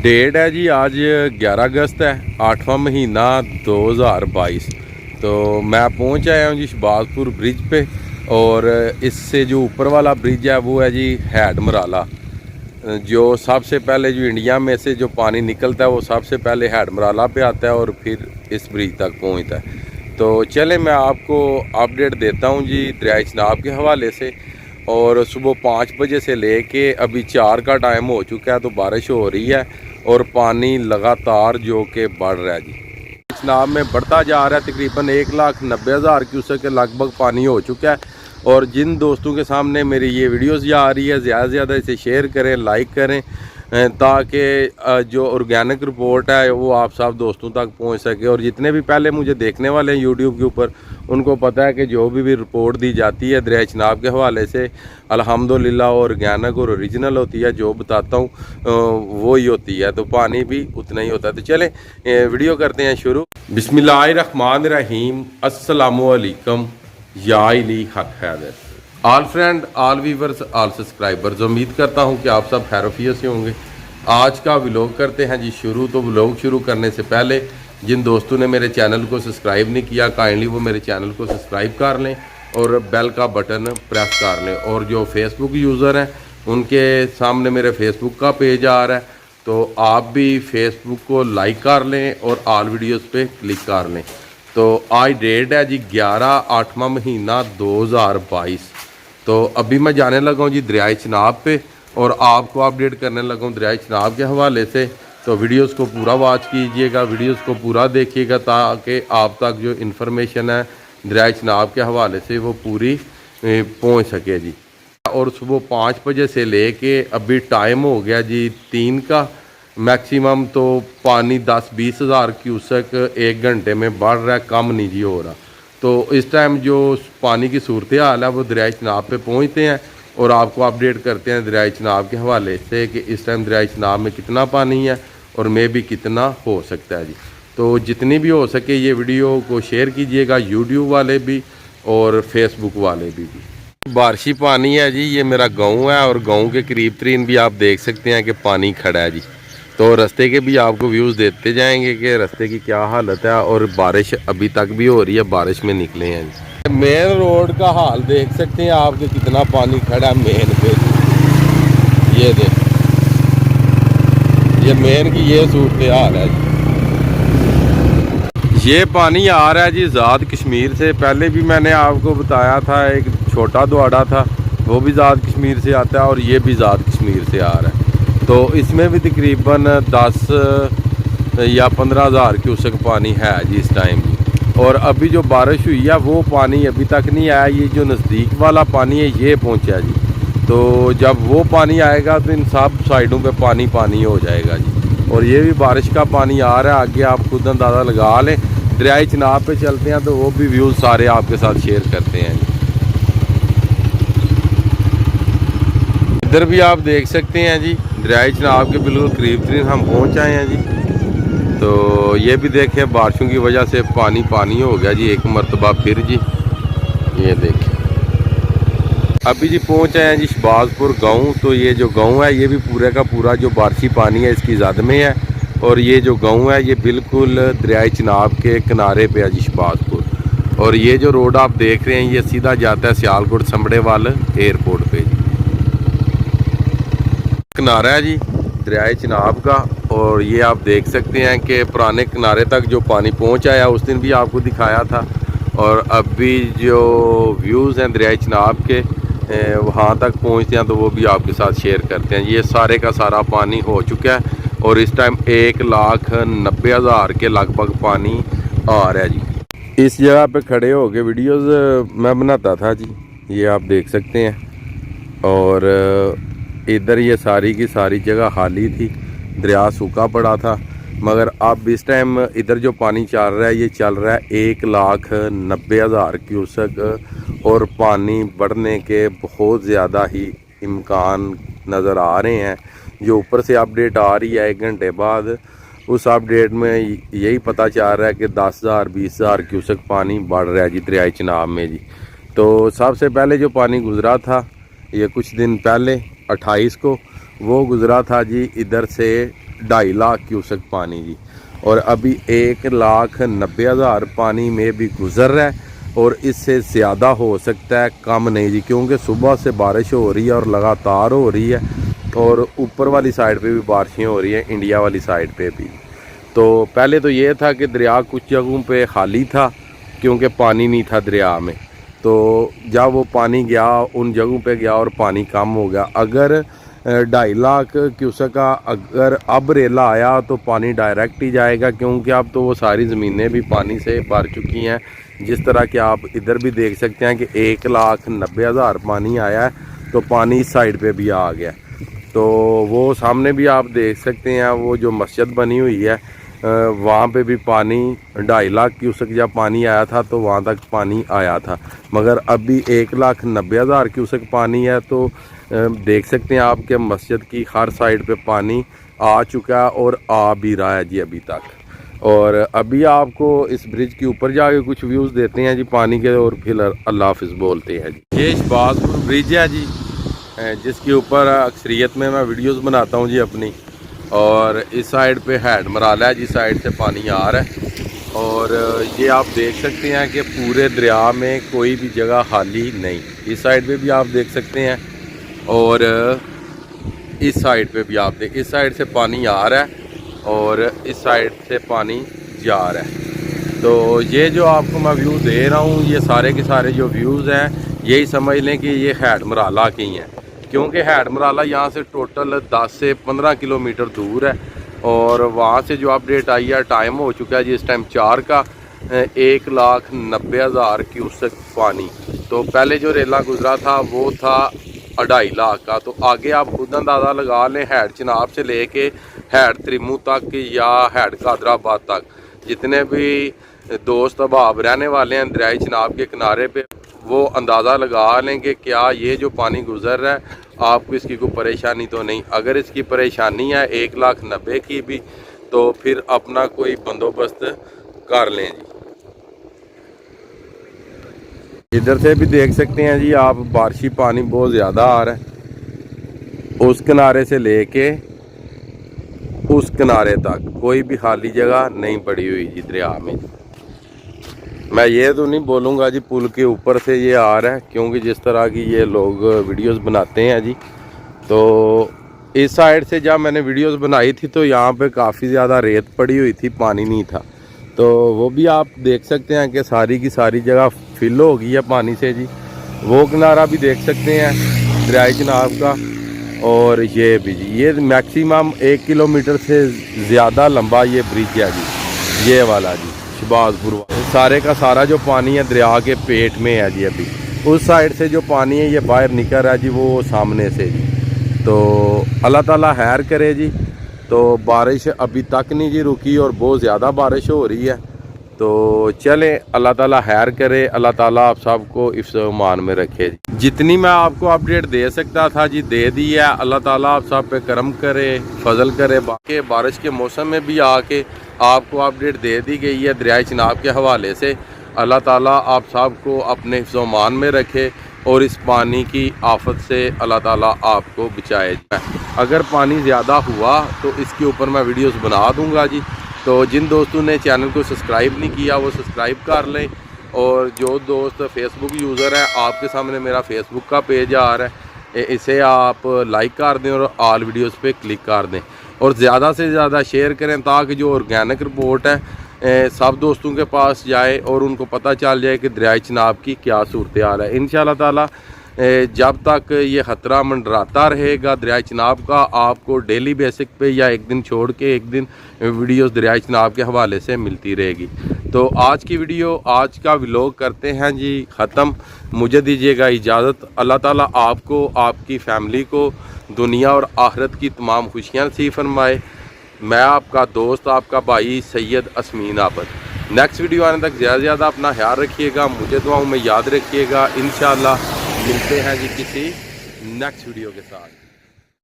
Date है जी आज 11 अगस्त है, 8वां महीना 2022। तो मैं पहुंच आया हूं जी शहबाजपुर ब्रिज पे। और इससे जो ऊपर वाला ब्रिज है वो है जी हैड मराला। जो सबसे पहले जो इंडिया में से जो पानी निकलता है वो सबसे पहले हैड मराला पे आता है और फिर इस ब्रिज तक पहुंचता है। तो चले मैं आपको अपडेट देता हूं जी दरियाए चनाब के हवाले से। और सुबह 5 बजे से लेके अभी 4 का टाइम हो चुका है, तो बारिश हो रही है और पानी लगातार जो कि बढ़ रहा है जी। चनाब में बढ़ता जा रहा है, तकरीबन 1,90,000 क्यूसेक के लगभग पानी हो चुका है। और जिन दोस्तों के सामने मेरी ये वीडियोस जा रही है, ज़्यादा से ज़्यादा इसे शेयर करें, लाइक करें, ताकि जो ऑर्गेनिक रिपोर्ट है वो आप सब दोस्तों तक पहुंच सके। और जितने भी पहले मुझे देखने वाले हैं यूट्यूब के ऊपर, उनको पता है कि जो भी रिपोर्ट दी जाती है दरियाए चनाब के हवाले से अल्हम्दुलिल्लाह ऑर्गेनिक और ओरिजिनल होती है। जो बताता हूँ वो ही होती है, तो पानी भी उतना ही होता है। तो चलें वीडियो करते हैं शुरू। बिस्मिल्लाहिर्रहमानिर्रहीम, अस्सलामु अलैकुम या इली हक हैदर। All friend, all viewers, all subscribers, उम्मीद करता हूं कि आप सब खैरियत से होंगे। आज का व्लॉग करते हैं जी शुरू। तो व्लॉग शुरू करने से पहले जिन दोस्तों ने मेरे चैनल को सब्सक्राइब नहीं किया, काइंडली वो मेरे चैनल को सब्सक्राइब कर लें और बेल का बटन प्रेस कर लें। और जो फेसबुक यूज़र हैं उनके सामने मेरे फेसबुक का पेज आ रहा है, तो आप भी फेसबुक को लाइक कर लें और ऑल वीडियोज़ पे क्लिक कर लें। तो आज डेट है जी 11/8वां महीना 2022। तो अभी मैं जाने लगा हूँ जी दरियाए चनाब पे और आपको अपडेट करने लगा हूँ दरियाए चनाब के हवाले से। तो वीडियोस को पूरा वॉच कीजिएगा, वीडियोस को पूरा देखिएगा, ताकि आप तक जो इन्फॉर्मेशन है दरियाए चनाब के हवाले से वो पूरी पहुँच सके जी। और सुबह 5 बजे से लेके अभी टाइम हो गया जी 3 का। मैक्सिमम तो पानी 10-20 हज़ार क्यूसेक 1 घंटे में बढ़ रहा है, कम नहीं जी हो रहा। तो इस टाइम जो पानी की सूरत हाल है वो दरियाए चनाब पे पहुंचते हैं और आपको अपडेट करते हैं दरियाए चनाब के हवाले से कि इस टाइम दरियाए चनाब में कितना पानी है और में भी कितना हो सकता है जी। तो जितनी भी हो सके ये वीडियो को शेयर कीजिएगा, यूट्यूब वाले भी और फेसबुक वाले भी। बारिशी पानी है जी, ये मेरा गाँव है और गाँव के करीब तरीन भी आप देख सकते हैं कि पानी खड़ा है जी। तो रास्ते के भी आपको व्यूज़ देते जाएंगे कि रास्ते की क्या हालत है। और बारिश अभी तक भी हो रही है, बारिश में निकले हैं जी। मेन रोड का हाल देख सकते हैं आप कि कितना पानी खड़ा है मेन पे। ये देख, ये मेन की ये सूरत हाल है जी। ये पानी आ रहा है जी ज़ाद कश्मीर से। पहले भी मैंने आपको बताया था, एक छोटा द्वाड़ा था वो भी ज़ाद कश्मीर से आता है और ये भी ज़ाद कश्मीर से आ रहा है। तो इसमें भी तकरीबन 10 या 15 हज़ार क्यूसेक पानी है जी इस टाइम जी। और अभी जो बारिश हुई है वो पानी अभी तक नहीं आया। ये जो नज़दीक वाला पानी है ये पहुंचा जी। तो जब वो पानी आएगा तो इन सब साइडों पे पानी पानी हो जाएगा जी। और ये भी बारिश का पानी आ रहा है, आगे आप खुद अंदाज़ा लगा लें। दरियाए चनाब पे चलते हैं तो वो भी व्यूज़ सारे आपके साथ शेयर करते हैं जी। इधर भी आप देख सकते हैं जी दरियाए चनाब के बिल्कुल करीब तरीन हम पहुंच आए हैं जी। तो ये भी देखें बारिशों की वजह से पानी पानी हो गया जी एक मरतबा फिर जी। ये देखें अभी जी पहुंच आए हैं जी शहबाजपुर गाँव। तो ये जो गाँव है ये भी पूरे का पूरा जो बारिशी पानी है इसकी ज़द में है। और ये जो गाँव है ये बिल्कुल दरियाए चनाब के किनारे पे है जी शहबाजपुर। और ये जो रोड आप देख रहे हैं ये सीधा जाता है सियालकोट समड़े वाले एयरपोर्ट पे जी। किनारा है जी दरियाए चनाब का। और ये आप देख सकते हैं कि पुराने किनारे तक जो पानी पहुंच आया उस दिन भी आपको दिखाया था। और अभी जो व्यूज़ हैं दरियाए चनाब के वहाँ तक पहुंचते हैं तो वो भी आपके साथ शेयर करते हैं। ये सारे का सारा पानी हो चुका है और इस टाइम 1,90,000 के लगभग पानी आ रहा है जी। इस जगह पे खड़े हो के वीडियोज़ मैं बनाता था जी, ये आप देख सकते हैं। और इधर ये सारी की सारी जगह खाली थी, दरिया सूखा पड़ा था। मगर अब इस टाइम इधर जो पानी चल रहा है ये चल रहा है 1,90,000 क्यूसेक। और पानी बढ़ने के बहुत ज़्यादा ही इम्कान नज़र आ रहे हैं। जो ऊपर से अपडेट आ रही है 1 घंटे बाद, उस अपडेट में यही पता चल रहा है कि 10,000 20,000 क्यूसेक पानी बढ़ रहा है जी दरियाए चनाब में जी। तो सबसे पहले जो पानी गुजरा था ये कुछ दिन पहले 28 को वो गुज़रा था जी इधर से 2.5 लाख क्यूसेक पानी जी, और अभी 1,90,000 पानी में भी गुजर रहा है, और इससे ज़्यादा हो सकता है, कम नहीं जी, क्योंकि सुबह से बारिश हो रही है और लगातार हो रही है, और ऊपर वाली साइड पे भी बारिशें हो रही हैं, इंडिया वाली साइड पे भी। तो पहले तो ये था कि दरिया कुछ जगहों पे खाली था क्योंकि पानी नहीं था दरिया में, तो जब वो पानी गया उन जगहों पे गया और पानी कम हो गया। अगर 2.5 लाख क्यूसेक का अगर अब रेला आया तो पानी डायरेक्ट ही जाएगा, क्योंकि अब तो वो सारी ज़मीनें भी पानी से भर चुकी हैं। जिस तरह कि आप इधर भी देख सकते हैं कि 1,90,000 पानी आया है, तो पानी इस साइड पे भी आ गया। तो वो सामने भी आप देख सकते हैं, वो जो मस्जिद बनी हुई है वहाँ पे भी पानी 2.5 लाख क्यूसेक जब पानी आया था तो वहाँ तक पानी आया था, मगर अभी 1,90,000 क्यूसेक पानी है। तो देख सकते हैं आप कि मस्जिद की हर साइड पे पानी आ चुका है और आ भी रहा है जी अभी तक। और अभी आपको इस ब्रिज के ऊपर जाके कुछ व्यूज़ देते हैं जी पानी के, और फिर अल्लाह हाफिज़ बोलते हैं जी। ये शहबाजपुर ब्रिज है जी, जिसके ऊपर अक्सरियत में मैं वीडियोस बनाता हूँ जी अपनी। और इस साइड पे हैड मराला है, जिस साइड से पानी आ रहा है, और ये आप देख सकते हैं कि पूरे दरिया में कोई भी जगह खाली नहीं। इस साइड पे भी आप देख सकते हैं, और इस साइड पे भी आप इस साइड से पानी आ रहा है और इस साइड से पानी जा रहा है। तो ये जो आपको मैं व्यू दे रहा हूँ, ये सारे के सारे जो व्यूज़ हैं, यही समझ लें कि ये हैड मराला की हैं, क्योंकि हैड मराला यहाँ से टोटल 10 से 15 किलोमीटर दूर है। और वहाँ से जो अपडेट आई है, टाइम हो चुका है जी इस टाइम 4 का, 1,90,000 क्यूसेक पानी। तो पहले जो रेला गुजरा था वो था 2.5 लाख का। तो आगे आप खुद अंदाज़ा लगा लें, हैड चिनाब से लेके हैड त्रिमू तक या हैड कादराबाद तक, जितने भी दोस्त अहबाब रहने वाले हैं दरियाई चिनाब के किनारे पे, वो अंदाज़ा लगा लें कि क्या ये जो पानी गुजर रहा है आपको इसकी कोई परेशानी तो नहीं। अगर इसकी परेशानी है 1,90,000 की भी, तो फिर अपना कोई बंदोबस्त कर लें जी। इधर से भी देख सकते हैं जी आप, बारिशी पानी बहुत ज़्यादा आ रहा है। उस किनारे से लेके उस किनारे तक कोई भी खाली जगह नहीं पड़ी हुई जी दरिया में। मैं ये तो नहीं बोलूँगा जी पुल के ऊपर से ये आ रहा है, क्योंकि जिस तरह की ये लोग वीडियोस बनाते हैं जी, तो इस साइड से जब मैंने वीडियोस बनाई थी तो यहाँ पे काफ़ी ज़्यादा रेत पड़ी हुई थी, पानी नहीं था। तो वो भी आप देख सकते हैं कि सारी की सारी जगह फिल हो गई है पानी से जी। वो किनारा भी देख सकते हैं दरियाई चिनाब का, और ये भी जी, ये मैक्सिमम 1 किलोमीटर से ज़्यादा लंबा ये ब्रिज है जी, ये वाला जी शहबाजपुर। सारे का सारा जो पानी है दरिया के पेट में है जी। अभी उस साइड से जो पानी है ये बाहर निकल रहा है जी, वो सामने से जी। तो अल्लाह ताला खैर करे जी। तो बारिश अभी तक नहीं जी रुकी और बहुत ज़्यादा बारिश हो रही है। तो चले अल्लाह ताला खैर करे, अल्लाह ताला आप सबको इफ्स-ओ-मान में रखे जी। जितनी मैं आपको अपडेट दे सकता था जी दे दी है। अल्लाह ताला आप सब पे करम करे, फजल करे। बाकी बारिश के मौसम में भी आके आपको अपडेट दे दी गई है दरियाई चिनाब के हवाले से। अल्लाह ताला आप सबको अपने हिफ्ज़-ओ-मान में रखे और इस पानी की आफत से अल्लाह ताला आपको बचाए। अगर पानी ज़्यादा हुआ तो इसके ऊपर मैं वीडियोस बना दूंगा जी। तो जिन दोस्तों ने चैनल को सब्सक्राइब नहीं किया वो सब्सक्राइब कर लें, और जो दोस्त फेसबुक यूज़र है आपके सामने मेरा फेसबुक का पेज आ रहा है, इसे आप लाइक कर दें और ऑल वीडियोस पे क्लिक कर दें, और ज़्यादा से ज़्यादा शेयर करें ताकि जो ऑर्गेनिक रिपोर्ट है सब दोस्तों के पास जाए और उनको पता चल जाए कि दरियाई चिनाब की क्या सूरत हाल है। इंशाअल्लाह ताला जब तक ये ख़तरा मंडराता रहेगा दरियाई चिनाब का, आपको डेली बेसिक पे या एक दिन छोड़ के एक दिन वीडियोस दरियाई चिनाब के हवाले से मिलती रहेगी। तो आज की वीडियो, आज का व्लॉग करते हैं जी ख़त्म। मुझे दीजिएगा इजाज़त। अल्लाह ताला आपको, आपकी फ़ैमिली को दुनिया और आखिरत की तमाम खुशियाँ नसीब फरमाए। मैं आपका दोस्त, आपका भाई सैयद असमीन आबद। नेक्स्ट वीडियो आने तक ज़्यादा अपना ख्याल रखिएगा, मुझे दुआओं में याद रखिएगा। इंशाअल्लाह मिलते हैं जी किसी नेक्स्ट वीडियो के साथ।